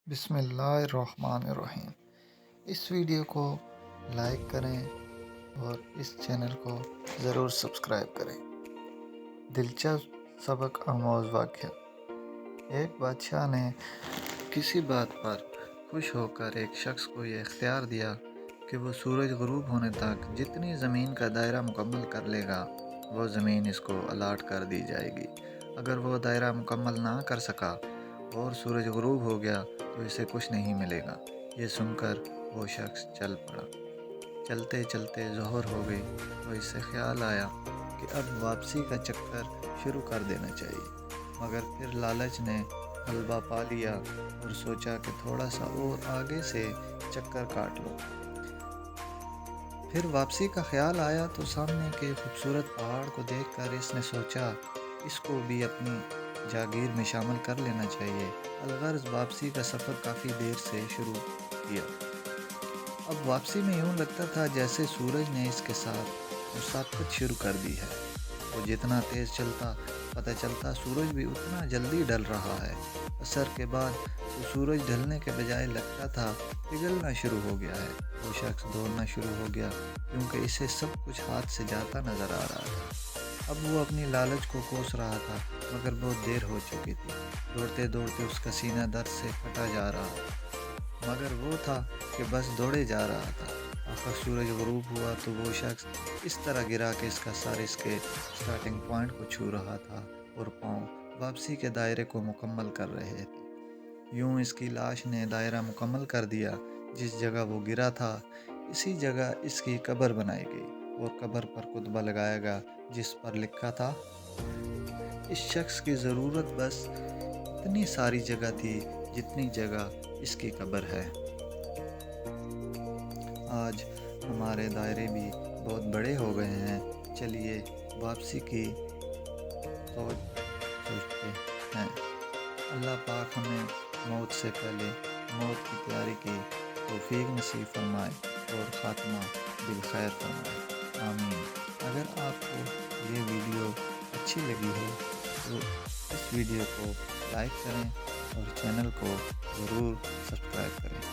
بسم اللہ الرحمن الرحیم۔ اس ویڈیو کو لائک کریں اور اس چینل کو ضرور سبسکرائب کریں۔ دلچسپ سبق آموز واقعہ۔ ایک بادشاہ نے کسی بات پر خوش ہو کر ایک شخص کو یہ اختیار دیا کہ وہ سورج غروب ہونے تک جتنی زمین کا دائرہ مکمل کر لے گا وہ زمین اس کو الاٹ کر دی جائے گی۔ اگر وہ دائرہ مکمل نہ کر سکا اور سورج غروب ہو گیا تو اسے کچھ نہیں ملے گا۔ یہ سن کر وہ شخص چل پڑا۔ چلتے چلتے ظہر ہو گئی تو اسے خیال آیا کہ اب واپسی کا چکر شروع کر دینا چاہیے، مگر پھر لالچ نے غلبہ پا لیا اور سوچا کہ تھوڑا سا اور آگے سے چکر کاٹ لو۔ پھر واپسی کا خیال آیا تو سامنے کے خوبصورت پہاڑ کو دیکھ کر اس نے سوچا اس کو بھی اپنی جاگیر میں شامل کر لینا چاہیے۔ الغرض واپسی کا سفر کافی دیر سے شروع کیا۔ اب واپسی میں یوں لگتا تھا جیسے سورج نے اس کے ساتھ مسابقت شروع کر دی ہے۔ وہ جتنا تیز چلتا پتہ چلتا سورج بھی اتنا جلدی ڈھل رہا ہے۔ عصر کے بعد تو سورج ڈھلنے کے بجائے لگتا تھا پگھلنا شروع ہو گیا ہے۔ وہ شخص دوڑنا شروع ہو گیا کیونکہ اسے سب کچھ ہاتھ سے جاتا نظر آ رہا تھا۔ اب وہ اپنی لالچ کو کوس رہا تھا مگر بہت دیر ہو چکی تھی۔ دوڑتے دوڑتے اس کا سینہ درد سے پھٹا جا رہا تھا، مگر وہ تھا کہ بس دوڑے جا رہا تھا۔ آخر سورج غروب ہوا تو وہ شخص اس طرح گرا کہ اس کا سر اس کے سٹارٹنگ پوائنٹ کو چھو رہا تھا اور پاؤں واپسی کے دائرے کو مکمل کر رہے تھے۔ یوں اس کی لاش نے دائرہ مکمل کر دیا۔ جس جگہ وہ گرا تھا اسی جگہ اس کی قبر بنائی گئی اور قبر پر کتبہ لگایا گیا جس پر لکھا تھا، اس شخص کی ضرورت بس اتنی ساری جگہ تھی جتنی جگہ اس کی قبر ہے۔ آج ہمارے دائرے بھی بہت بڑے ہو گئے ہیں، چلیے واپسی کی سوچتے ہیں۔ اللہ پاک ہمیں موت سے پہلے موت کی تیاری کی توفیق نصیب فرمائے اور خاتمہ بالخیر فرمائے، آمین۔ اگر آپ کو یہ ویڈیو اچھی لگی ہو تو اس ویڈیو کو لائک کریں اور چینل کو ضرور سبسکرائب کریں۔